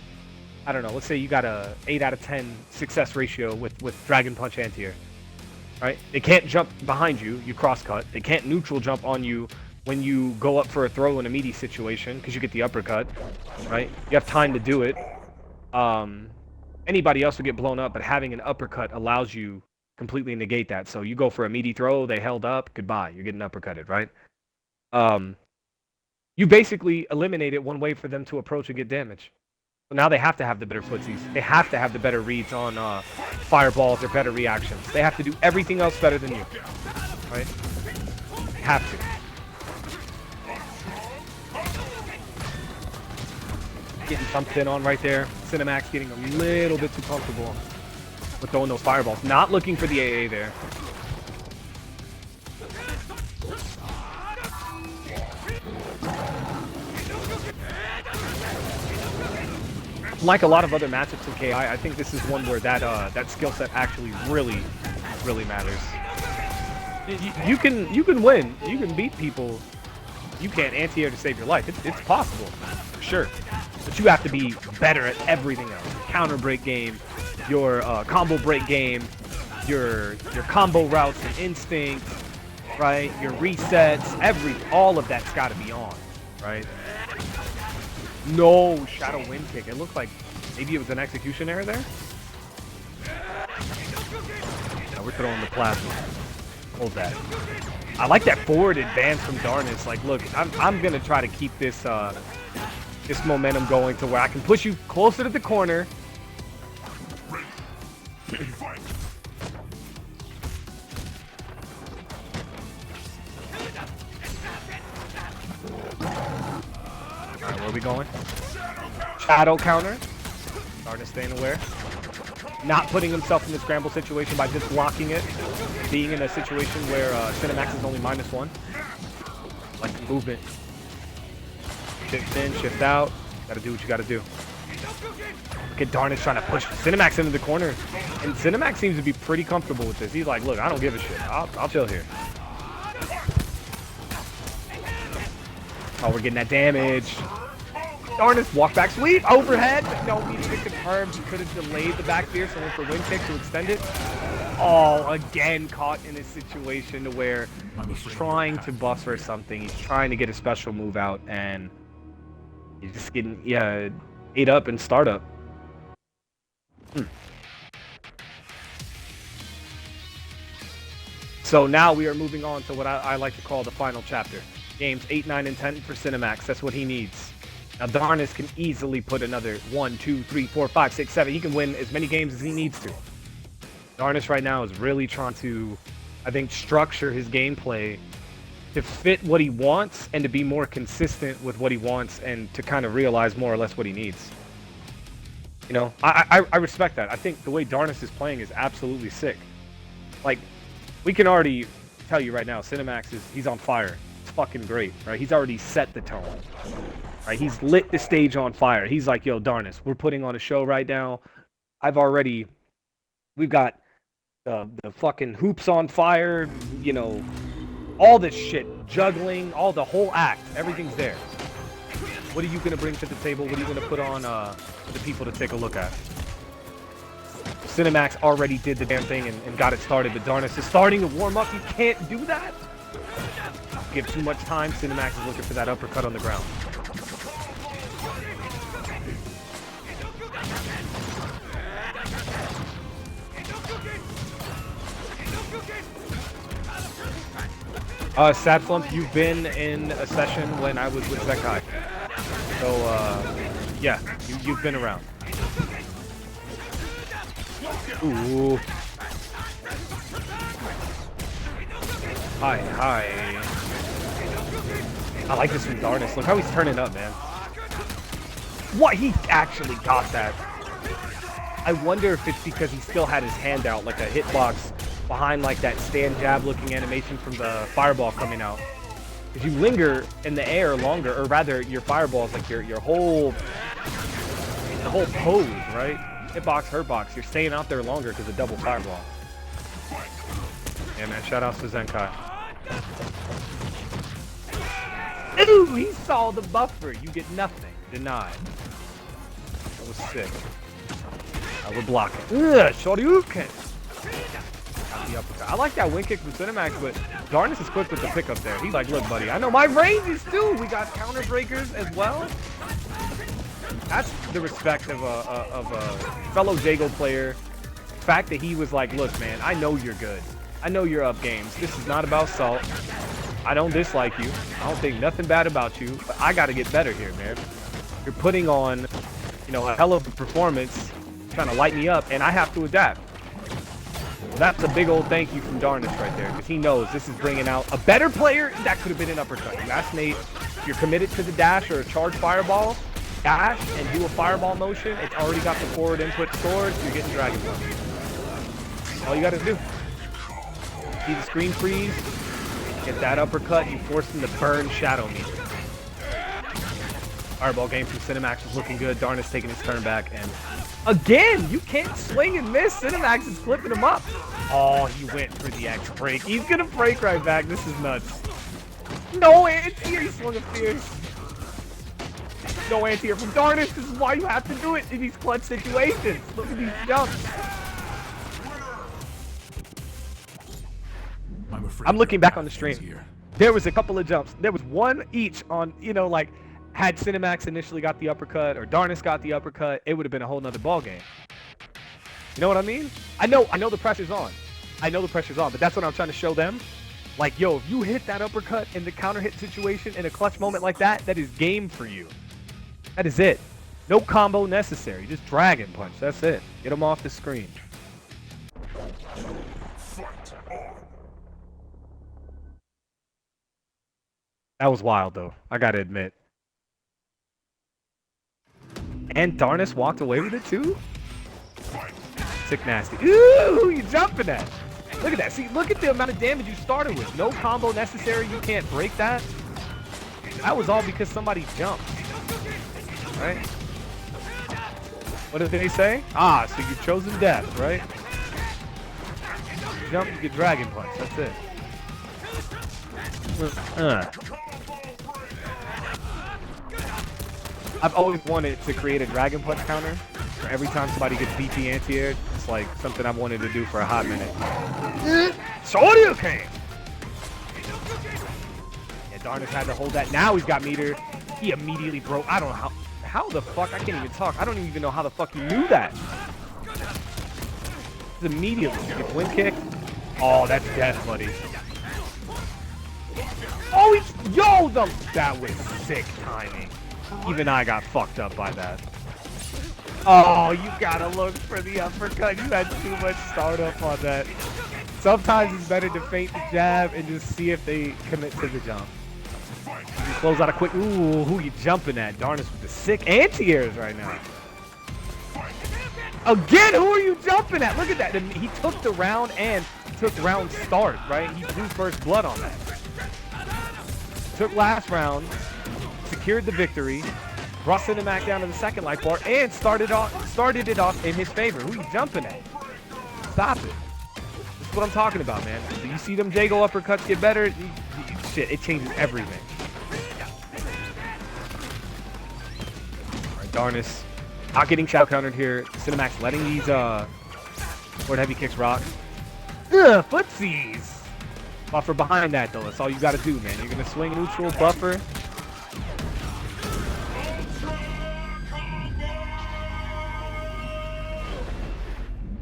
I don't know, let's say you got a 8 out of 10 success ratio with Dragon Punch anti-air, right? They can't jump behind you, you cross-cut. They can't neutral jump on you when you go up for a throw in a meaty situation, because you get the uppercut, right? You have time to do it. Anybody else would get blown up, but having an uppercut allows you completely negate that. So you go for a meaty throw, they held up, goodbye, you're getting uppercutted, right? You basically eliminated one way for them to approach and get damage. So now they have to have the better footsies. They have to have the better reads on fireballs or better reactions. They have to do everything else better than you, right? Have to. Getting something on right there. Cinemax getting a little bit too comfortable with throwing those fireballs. Not looking for the AA there. Like a lot of other matchups in KI, I think this is one where that skill set actually really matters. You can win. You can beat people. You can't anti-air to save your life. It's possible, for sure. But you have to be better at everything else. Your counter break game, your combo break game, your combo routes and instinct, right? Your resets, all of that's got to be on, right? No, Shadow Wind Kick. It looked like maybe it was an execution error there. No, we're throwing the plasma. Hold that. I like that forward advance from Darnys. Like, look, I'm gonna try to keep this this momentum going to where I can push you closer to the corner. Alright, where are we going? Shadow counter. Darnys staying aware. Not putting himself in the scramble situation by just blocking it. Being in a situation where Cinemax is only -1. Like the movement. Shift in, shift out. Gotta do what you gotta do. Look at Darnys trying to push Cinemax into the corner. And Cinemax seems to be pretty comfortable with this. He's like, look, I don't give a shit. I'll chill here. Oh, we're getting that damage. Darnys, walk back sweep, overhead. No, he didn't confirm. He could have delayed the back fear, so went for wind kick to extend it. Oh, again caught in a situation to where he's trying to buffer something. He's trying to get a special move out, and he's just getting, ate up and start up. So now we are moving on to what I like to call the final chapter. Games 8, 9, and 10 for Cinemax. That's what he needs. Now Darnys can easily put another 1, 2, 3, 4, 5, 6, 7. He can win as many games as he needs to. Darnys right now is really trying to, I think, structure his gameplay to fit what he wants and to be more consistent with what he wants and to kind of realize more or less what he needs. You know, I respect that. I think the way Darnys is playing is absolutely sick. Like, we can already tell you right now, Cinemax he's on fire. It's fucking great, right? He's already set the tone. Right? He's lit the stage on fire. He's like, yo, Darnys, we're putting on a show right now. We've got the fucking hoops on fire, you know, all this shit, juggling, the whole act, everything's there. What are you going to bring to the table? What are you going to put on for the people to take a look at? Cinemax already did the damn thing and got it started, but Darnys is starting to warm up. You can't do that. Give too much time. Cinemax is looking for that uppercut on the ground. Sad Flump, you've been in a session when I was with Zekai. So, yeah, you've been around. Ooh. Hi. I like this from Darnys. Look how he's turning up, man. What? He actually got that. I wonder if it's because he still had his hand out like a hitbox behind like that stand jab looking animation from the fireball coming out. If you linger in the air longer, or rather your fireballs, like the whole pose, right? Hitbox, hurtbox, you're staying out there longer because of double fireball. Yeah, man, shout outs to Zenkai. Ooh, he saw the buffer. You get nothing. Denied. That was sick. We're blocking. Ugh, Shoryuken. Got the uppercut. I like that wing kick from Cinemax, but Darnys is quick with the pickup there. He's like, look, buddy, I know my ranges too. We got counter breakers as well. That's the respect of a fellow Jago player. The fact that he was like, look, man, I know you're good. I know you're up games. This is not about salt. I don't dislike you. I don't think nothing bad about you, but I got to get better here, man. You're putting on, you know, a hell of a performance, trying to light me up, and I have to adapt. Well, that's a big old thank you from Darnys right there, because he knows this is bringing out a better player. That could have been an uppercut. You asked Nate, if you're committed to the dash or a charge fireball, dash and do a fireball motion. It's already got the forward input stored. You're getting Dragon Ball. All you got to do. See the screen freeze, get that uppercut, you force him to burn Shadow Me. Fireball game from Cinemax is looking good. Darnys taking his turn back, and again, you can't swing and miss. Cinemax is flipping him up. Oh, he went for the X break. He's gonna break right back. This is nuts. No anti-air, he swung a fierce. No anti-air from Darnys. This is why you have to do it in these clutch situations. Look at these jumps. I'm looking back on the stream. There was a couple of jumps. There was one each on, you know, like, had Cinemax initially got the uppercut or Darnys got the uppercut, it would have been a whole nother ball game. You know what I mean? I know the pressure's on. I know the pressure's on, but that's what I'm trying to show them. Like, yo, if you hit that uppercut in the counter hit situation in a clutch moment like that, that is game for you. That is it. No combo necessary. Just Dragon Punch. That's it. Get them off the screen. That was wild, though. I gotta admit. And Darnys walked away with it, too? Sick nasty. Ooh, who you jumping at? Look at that. See, look at the amount of damage you started with. No combo necessary. You can't break that. That was all because somebody jumped. Right? What did they say? Ah, so you've chosen death, right? Jump, you get Dragon Punch. That's it. I've always wanted to create a Dragon Punch counter for every time somebody gets DP anti-air. It's like something I've wanted to do for a hot minute. Shoryuken! Yeah, Darnys had to hold that. Now he's got meter. He immediately broke. I don't know how the fuck. I can't even talk. I don't even know how the fuck he knew that. It's immediately. Gets wind kick. Oh, that's death, buddy. Oh, that was sick timing. Even I got fucked up by that. Oh, you gotta look for the uppercut. You had too much startup on that. Sometimes it's better to feint the jab and just see if they commit to the jump. You close out a quick. Ooh, who you jumping at? Darnys with the sick anti-airs right now. Again, who are you jumping at? Look at that. He took the round and took round start, right? He drew first blood on that. Took last round, secured the victory, brought Cinemax down to the second life bar, and started it off in his favor. Who are you jumping at? Stop it. This is what I'm talking about, man. Do you see them Jago uppercuts get better? Shit, it changes everything. All right, Darnys not getting shout countered here. Cinemax letting these forward heavy kicks rock. Ugh, footsies. Buffer behind that, though. That's all you got to do, man. You're going to swing neutral, buffer.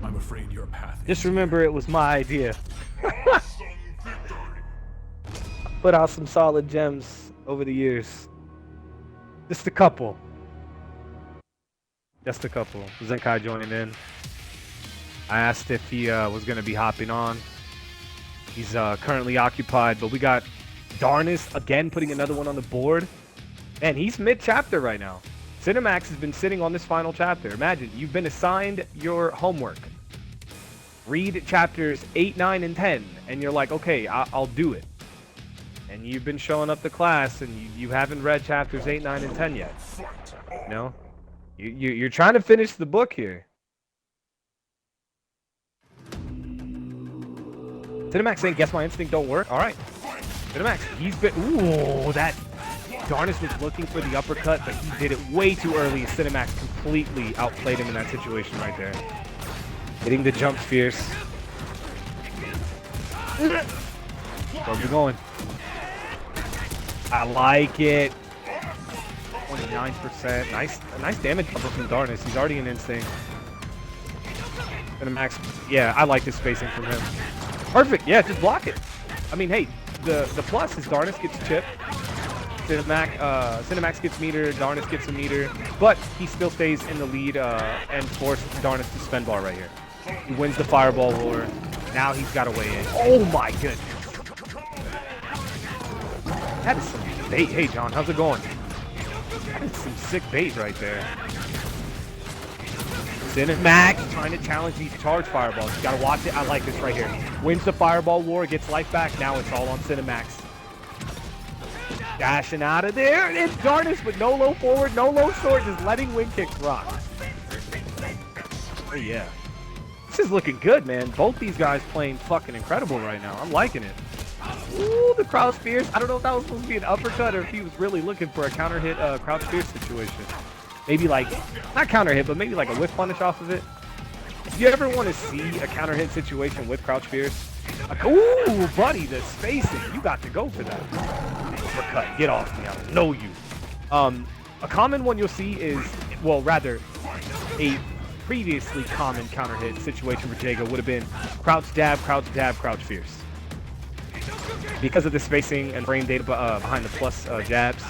I'm afraid your path Just remember, it was my idea. Put out some solid gems over the years. Just a couple. Just a couple. Zenkai joining in. I asked if he was going to be hopping on. He's currently occupied, but we got Darnys again putting another one on the board. And he's mid-chapter right now. Cinemax has been sitting on this final chapter. Imagine, you've been assigned your homework. Read chapters 8, 9, and 10. And you're like, okay, I'll do it. And you've been showing up to class, and you haven't read chapters 8, 9, and 10 yet. You know? You're trying to finish the book here. Cinemax saying, guess my instinct don't work? All right. Cinemax, he's been... Ooh, that... Darnys was looking for the uppercut, but he did it way too early. Cinemax completely outplayed him in that situation right there. Hitting the jump fierce. Where we going? I like it. 29%. Nice damage bumper from Darnys. He's already an instinct. Cinemax, yeah, I like this spacing from him. Perfect. Yeah, just block it. I mean, hey, the plus is Darnys gets chipped. Cinemax gets meter, Darnys gets a meter, but he still stays in the lead and forced Darnys to spend bar right here. He wins the fireball war. Now he's got to weigh in. Oh my goodness. That is some bait. Hey, John, how's it going? That is some sick bait right there. Cinemax trying to challenge these charge fireballs. You got to watch it. I like this right here. Wins the fireball war, gets life back. Now it's all on Cinemax. Dashing out of there, and it's Darnys with no low forward, no low short, just letting wing kicks rock. Oh yeah. This is looking good, man. Both these guys playing fucking incredible right now. I'm liking it. Ooh, the crouch fierce. I don't know if that was supposed to be an uppercut or if he was really looking for a counter hit crouch fierce situation. Maybe like, not counter hit, but maybe like a whiff punish off of it. If you ever want to see a counter hit situation with crouch fierce, ooh, buddy, the spacing. You got to go for that. Uppercut, get off me, I know you. A common one you'll see is, well, rather, a previously common counter hit situation for Jago would have been crouch dab, crouch fierce. Because of the spacing and frame data behind the plus jabs,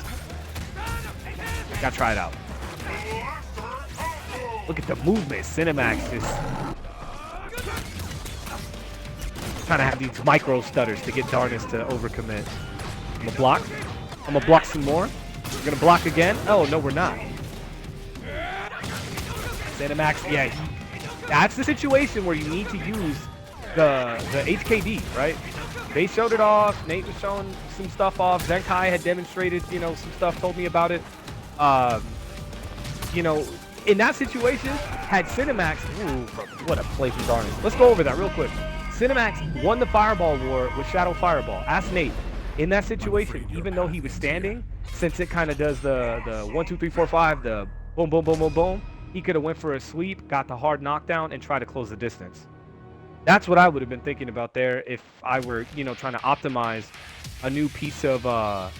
gotta try it out. Look at the movement, Cinemax just trying to have these micro stutters to get Darnys to overcommit. I'm gonna block. I'm gonna block some more. We're gonna block again. Oh, no, we're not. Cinemax, yeah, that's the situation where you need to use the HKD, right? They showed it off. Nate was showing some stuff off. Zenkai had demonstrated, you know, some stuff, told me about it. You know, in that situation, had Cinemax, ooh, what a play from Darnys. Let's go over that real quick. Cinemax won the fireball war with Shadow Fireball. Ask Nate. In that situation, even though he was standing, since it kind of does the 1, 2, 3, 4, 5, the boom, boom, boom, boom, boom, he could have went for a sweep, got the hard knockdown, and tried to close the distance. That's what I would have been thinking about there if I were, you know, trying to optimize a new piece of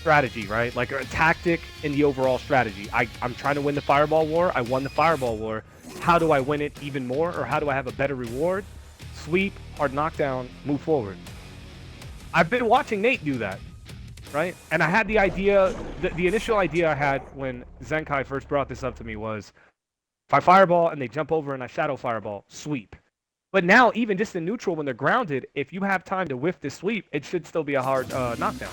strategy, right? Like a tactic in the overall strategy. I'm trying to win the fireball war. I won the fireball war. How do I win it even more, or how do I have a better reward? Sweep, hard knockdown, move forward. I've been watching Nate do that, right? And I had the idea, the initial idea I had when Zenkai first brought this up to me was, if I fireball and they jump over and I shadow fireball, sweep. But now, even just in neutral when they're grounded, if you have time to whiff this sweep, it should still be a hard knockdown.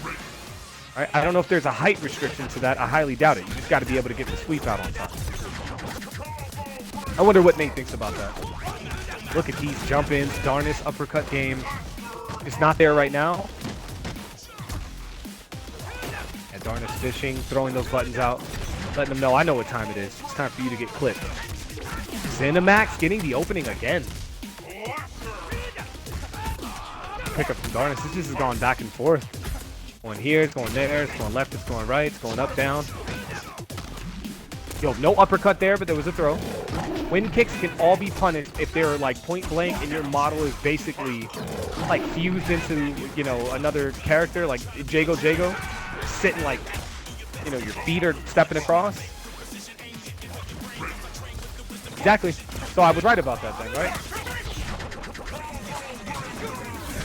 Right? I don't know if there's a height restriction to that. I highly doubt it. You just got to be able to get the sweep out on time. I wonder what Nate thinks about that. Look at these jump-ins, Darnys uppercut game. It's not there right now. And Darnys fishing, throwing those buttons out, letting them know, I know what time it is. It's time for you to get clipped. Cinemax getting the opening again. Pick up from Darnys. This just is going back and forth. Going here, it's going there, it's going left, it's going right, it's going up, down. Yo, no uppercut there, but there was a throw. Wind kicks can all be punished if they're like point blank and your model is basically like fused into, you know, another character, like Jago, sitting like, you know, your feet are stepping across. Exactly. So I was right about that thing, right?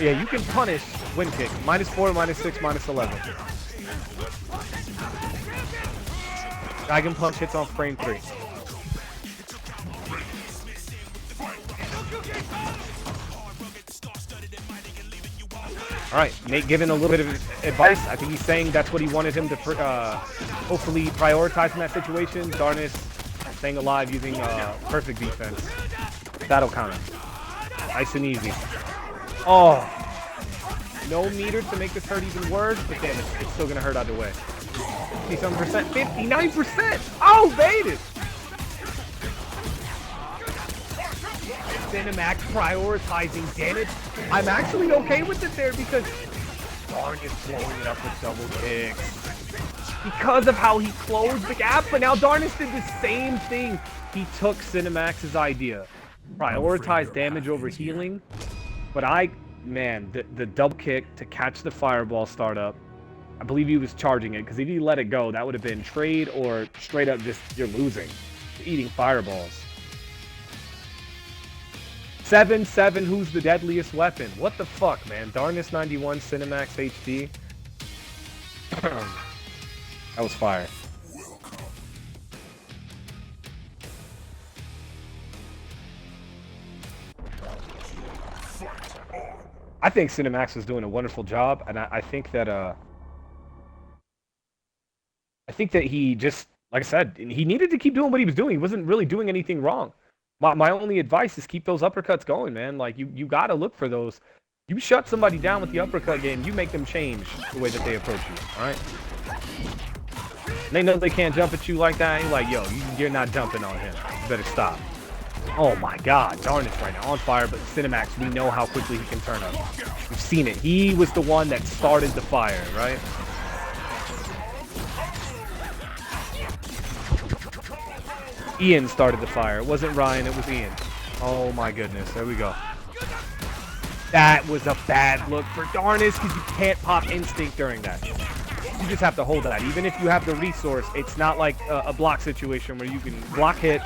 Yeah, you can punish wind kick. -4, -6, -11. Dragon Punch hits on frame 3. All right, Nate giving a little bit of advice. I think he's saying that's what he wanted him to hopefully prioritize in that situation. Darnys staying alive using perfect defense. That'll count. Nice and easy. Oh, no meter to make this hurt even worse, but damn, it's still gonna hurt either way. 57%, 59%. Oh, baited. Cinemax prioritizing damage. I'm actually okay with it there because Darnys blowing it up with double kicks. Because of how he closed the gap, but now Darnys did the same thing. He took Cinemax's idea. Prioritize damage over healing. But man, the double kick to catch the fireball startup. I believe he was charging it because if he let it go, that would have been trade or straight up just you're losing. Eating fireballs. 7-7, who's the deadliest weapon? What the fuck, man? Darnys91, Cinemax HD. That was fire. I think Cinemax was doing a wonderful job, and I think that he just, like I said, he needed to keep doing what he was doing. He wasn't really doing anything wrong. My only advice is keep those uppercuts going, man. Like, you got to look for those. You shut somebody down with the uppercut game, you make them change the way that they approach you, all right? They know they can't jump at you like that. You're like, yo, you're not jumping on him. You better stop. Oh, my God. Darnys right now on fire, but Cinemax, we know how quickly he can turn up. We've seen it. He was the one that started the fire, right? Ian started the fire. It wasn't Ryan, it was Ian. Oh my goodness, there we go. That was a bad look for Darnys because you can't pop instinct during that. You just have to hold that. Even if you have the resource, it's not like a block situation where you can block hit,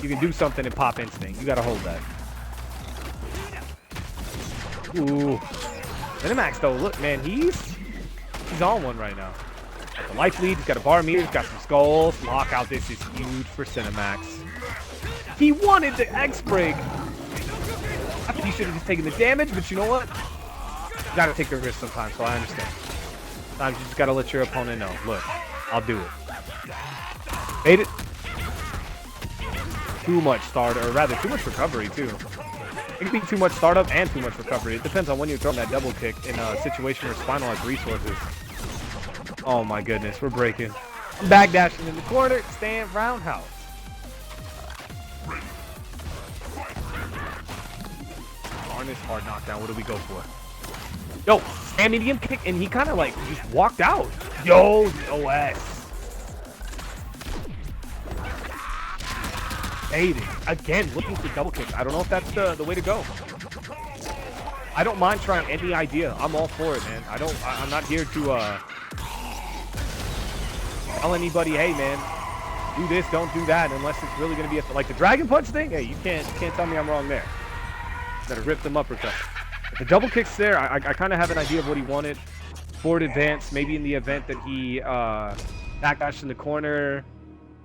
you can do something and pop instinct. You gotta hold that. Ooh. Cinemax though, look man, he's on one right now. Got the life lead, he's got a bar meter, he's got some skulls. Lockout, this is huge for Cinemax. He wanted the X-Break. I think he should have just taken the damage, but you know what? You gotta take the risk sometimes, so I understand. Sometimes you just gotta let your opponent know. Look, I'll do it. Bait it. Too much start, or rather too much recovery too. It can be too much startup and too much recovery. It depends on when you're throwing that double kick in a situation where Spinal has resources. Oh my goodness, we're breaking. I'm backdashing in the corner, stand roundhouse. Darnys hard knockdown, what do we go for? Yo, stand medium kick, and he kind of like just walked out. Yo, OS. Baiting. Again, looking for double kicks. I don't know if that's the way to go. I don't mind trying any idea. I'm all for it, man. I'm not here to tell anybody, hey man, do this, don't do that, unless it's really gonna be like the Dragon Punch thing. Hey, you can't tell me I'm wrong there. Gotta rip them uppercut. If the double kicks there, I kind of have an idea of what he wanted. Forward advance, maybe in the event that he backdashed in the corner,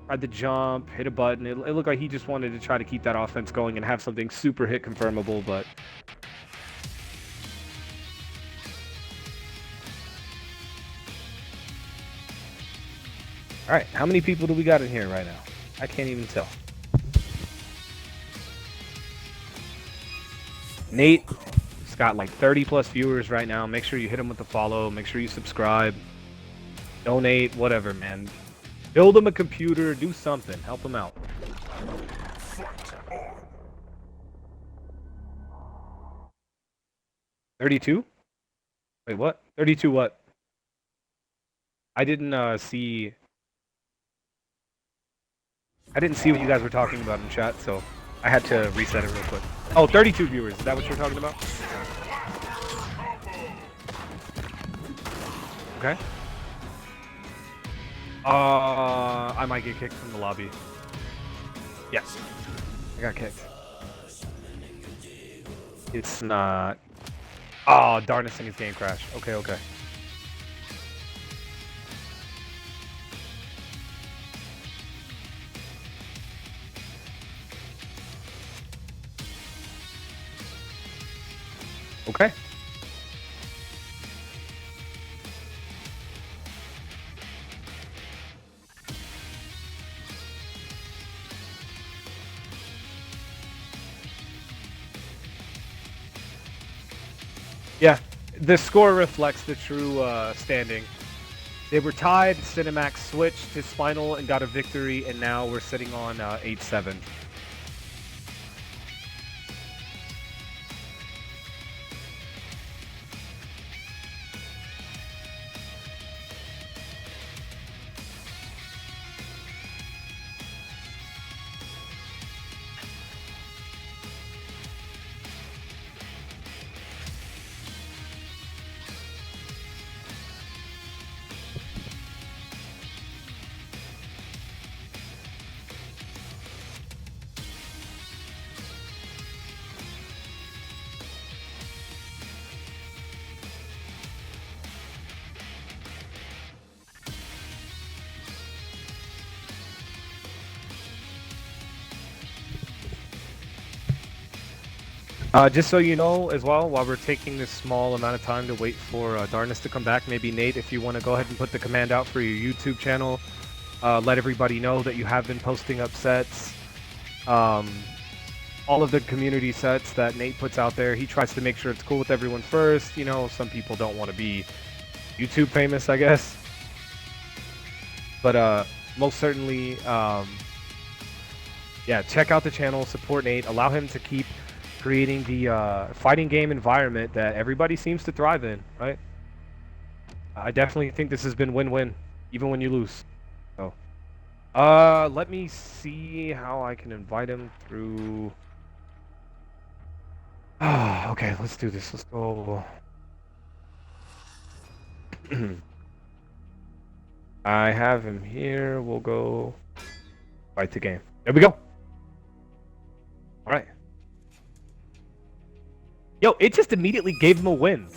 tried to jump, hit a button. It looked like he just wanted to try to keep that offense going and have something super hit confirmable, but. All right, how many people do we got in here right now? I can't even tell. Nate, he's got like 30 plus viewers right now. Make sure you hit him with the follow. Make sure you subscribe. Donate, whatever, man. Build him a computer. Do something. Help him out. $32? Wait, what? 32 what? I didn't see... I didn't see what you guys were talking about in chat, so I had to reset it real quick. Oh, 32 viewers. Is that what you're talking about? Okay. I might get kicked from the lobby. Yes. I got kicked. It's not... Oh, Darnys and his game crash. Okay, okay. Okay. Yeah, the score reflects the true standing. They were tied. Cinemax switched to Spinal and got a victory, and now we're sitting on 8-7. Just so you know as well, while we're taking this small amount of time to wait for Darnus to come back, maybe Nate, if you want to go ahead and put the command out for your YouTube channel, let everybody know that you have been posting up sets. All of the community sets that Nate puts out there, he tries to make sure it's cool with everyone first. You know, some people don't want to be YouTube famous, I guess. But most certainly, yeah, check out the channel, support Nate, allow him to keep creating the fighting game environment that everybody seems to thrive in, right? I definitely think this has been win-win, even when you lose. So, let me see how I can invite him through. Okay, let's do this. Let's go. I have him here. We'll go fight the game. There we go. All right. Yo, it just immediately gave him a win.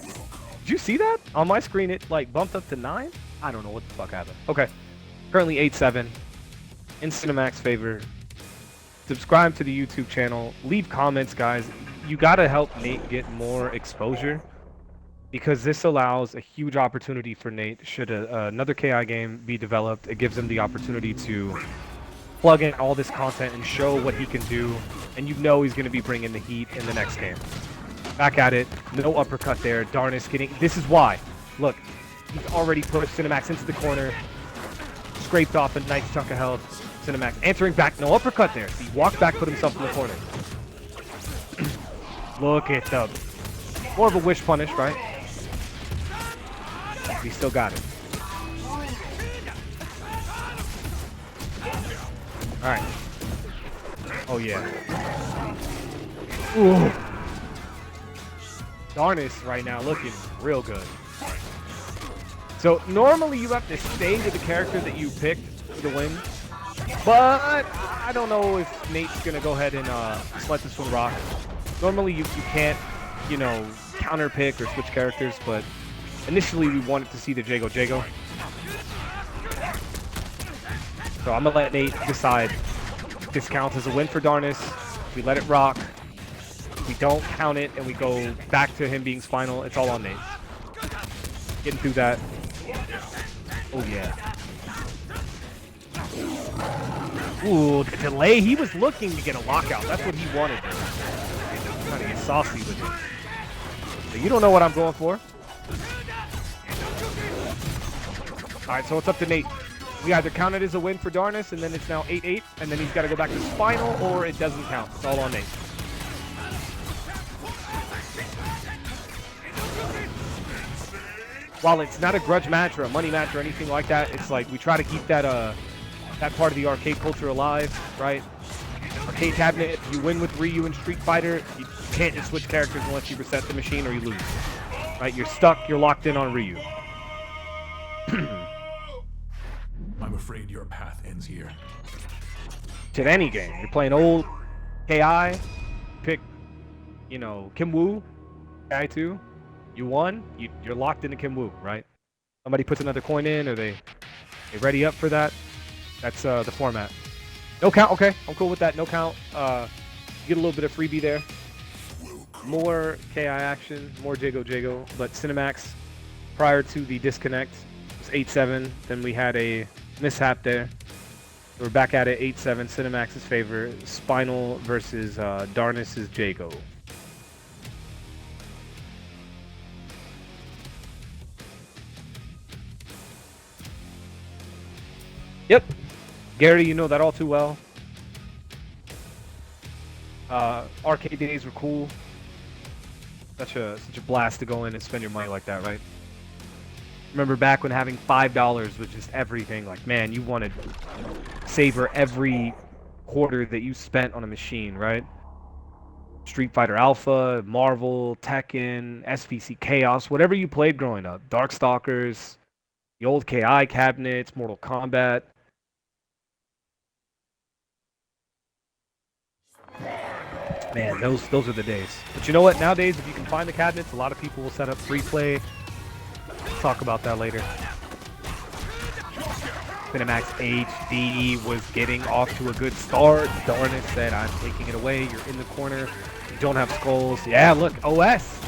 Did you see that? On my screen, it like bumped up to 9? I don't know what the fuck happened. Okay. Currently 8-7. In Cinemax favor. Subscribe to the YouTube channel. Leave comments, guys. You gotta help Nate get more exposure, because this allows a huge opportunity for Nate. Should another KI game be developed, it gives him the opportunity to plug in all this content and show what he can do. And you know he's going to be bringing the heat in the next game. Back at it. No uppercut there. Darnus getting... This is why. Look. He's already pushed Cinemax into the corner. Scraped off a nice chunk of health. Cinemax answering back. No uppercut there. He walked back, put himself in the corner. Look at the... More of a wish punish, right? He still got it. Alright. Oh, yeah. Ooh. Darnus right now looking real good. So normally you have to stay to the character that you picked for the win, but I don't know if Nate's gonna go ahead and just let this one rock. Normally you can't, you know, counter pick or switch characters, but initially we wanted to see the Jago. So I'm gonna let Nate decide if this counts as a win for Darnus. We let it rock. We don't count it, and we go back to him being Spinal. It's all on Nate. Getting through that. Oh, yeah. Ooh, the delay. He was looking to get a lockout. That's what he wanted. Trying to get saucy with it. So you don't know what I'm going for. All right, so it's up to Nate. We either count it as a win for Darnus, and then it's now 8-8, and then he's got to go back to Spinal, or it doesn't count. It's all on Nate. While it's not a grudge match or a money match or anything like that, it's like we try to keep that that part of the arcade culture alive, right? Arcade cabinet, if you win with Ryu in Street Fighter, you can't just switch characters unless you reset the machine or you lose. Right? You're stuck, you're locked in on Ryu. I'm afraid your path ends here. To any game. You're playing old KI, pick, you know, Kim Woo, KI 2. You won, you're locked into Kim Woo, right? Somebody puts another coin in, or they ready up for that. That's the format. No count, okay, I'm cool with that. No count. You get a little bit of freebie there. More KI action, more Jago, but Cinemax, prior to the disconnect, was 8-7. Then we had a mishap there. We're back at it, 8-7. Cinemax's favor. Spinal versus Darnus's Jago. Yep. Gary, you know that all too well. Arcade days were cool. Such a blast to go in and spend your money like that, right? Remember back when having $5 was just everything. Like, man, you wanted to savor every quarter that you spent on a machine, right? Street Fighter Alpha, Marvel, Tekken, SVC Chaos, whatever you played growing up. Darkstalkers, the old KI cabinets, Mortal Kombat. Man, those are the days. But you know what? Nowadays, if you can find the cabinets, a lot of people will set up free play. We'll talk about that later. Cinemax HD was getting off to a good start. Darnys said, I'm taking it away. You're in the corner. You don't have skulls. Yeah, look, OS.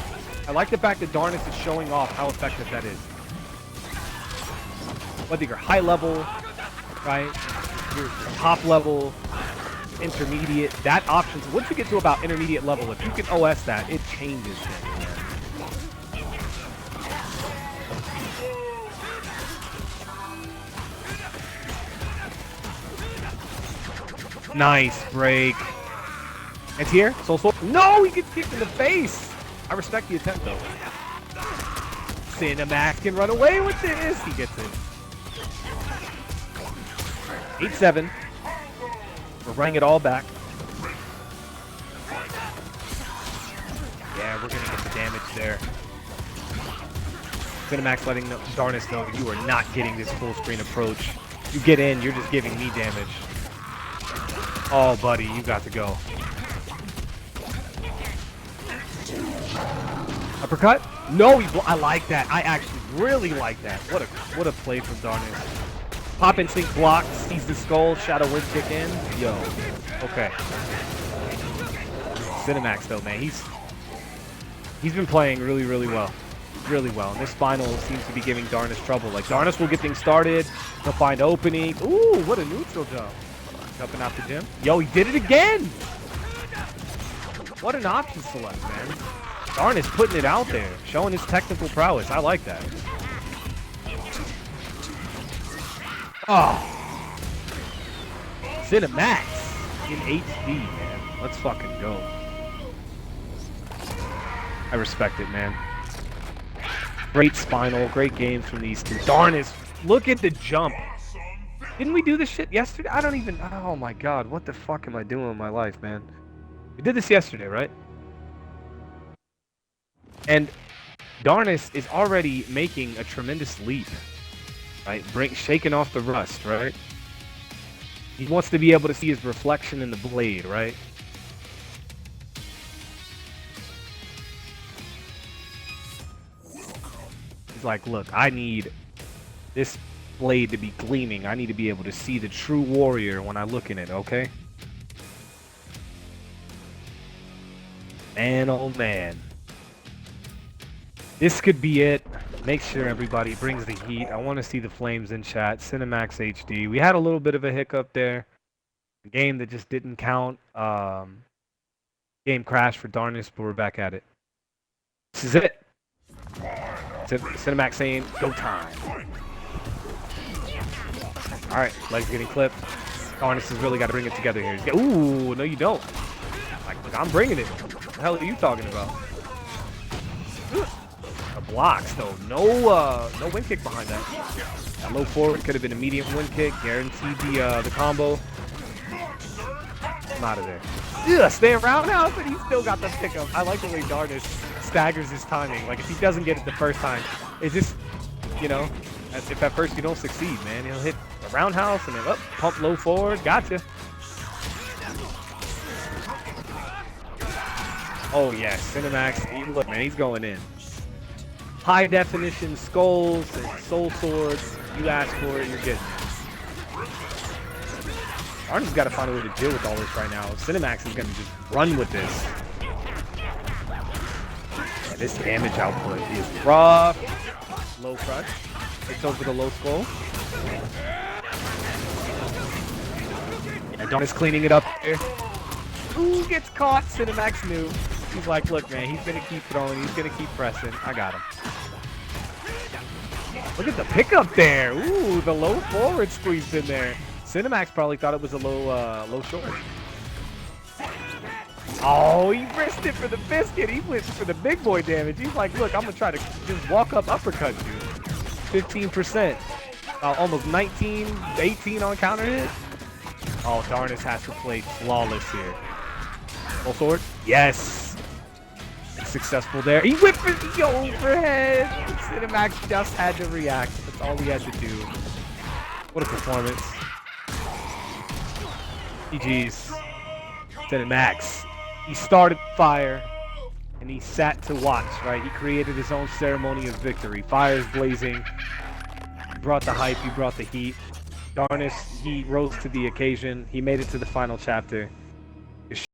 I like the fact that Darnys is showing off how effective that is. Whether you're high level, right? You're top level, intermediate, that option. So once you get to about intermediate level, if you can OS that, it changes things, man. Nice break. It's here. So. No, he gets kicked in the face. I respect the attempt though. Cinemax can run away with this. He gets it. 8-7. We're running it all back. Yeah, we're gonna get the damage there. Cinemax letting Darnys know you are not getting this full screen approach. You get in, you're just giving me damage. Oh, buddy, you got to go. Uppercut? No, I like that. I actually really like that. What a play from Darnys. Pop Instinct blocks, sees the skull, Shadow Wind kick in. Yo. Okay. Cinemax though, man, he's been playing really, really well. Really well. And this final seems to be giving Darnys trouble. Like, Darnys will get things started, he'll find opening. Ooh, what a neutral jump. Jumping out the gym. Yo, he did it again! What an option select, man. Darnys putting it out there, showing his technical prowess. I like that. Oh. Cinemax in HD, man. Let's fucking go. I respect it, man. Great spinal, great games from these two. Darnys, look at the jump. Didn't we do this shit yesterday? I don't even... Oh my god, what the fuck am I doing in my life, man? We did this yesterday, right? And Darnys is already making a tremendous leap, right? Shaking off the rust, right? He wants to be able to see his reflection in the blade, right? He's like, look, I need this blade to be gleaming. I need to be able to see the true warrior when I look in it, okay? Man, oh man. This could be it. Make sure everybody brings the heat. I want to see the flames in chat. Cinemax HD. We had a little bit of a hiccup there. A game that just didn't count. Game crashed for Darnys, but we're back at it. This is it. Cinemax saying, go time. Alright, legs getting clipped. Darnys has really got to bring it together here. Ooh, no you don't. Like, look, I'm bringing it. What the hell are you talking about? The blocks, though. No wind kick behind that. That low forward could have been a medium wind kick. Guaranteed the combo. I'm out of there. Ugh, stay around now, but he still got the pickup. I like the way Darnys staggers his timing. Like, if he doesn't get it the first time, it's just, you know, if at first you don't succeed, man, he'll hit a roundhouse and then up, pump low forward. Gotcha. Oh, yeah, Cinemax. Look, man, he's going in. High definition skulls and soul swords. You ask for it, you're getting it. Darnys got to find a way to deal with all this right now. Cinemax is going to just run with this. And this damage output is rough. Low crush. It's over the low skull. Yeah, Darnys cleaning it up there. Ooh, gets caught. Cinemax knew. He's like, look, man, he's going to keep throwing. He's going to keep pressing. I got him. Look at the pickup there. Ooh, the low forward squeezed in there. Cinemax probably thought it was a low short. Oh, he risked it for the biscuit. He went for the big boy damage. He's like, look, I'm going to try to just walk up uppercut you. 15%. Almost 19, 18 on counter hit. Oh, Darnys has to play flawless here. Full sword? Yes. Successful there. He whipped the overhead. Cinemax just had to react. That's all he had to do. What a performance. GG's. Cinemax. He started fire, and he sat to watch, right? He created his own ceremony of victory. Fires blazing. He brought the hype. He brought the heat. Darnys, he rose to the occasion. He made it to the final chapter.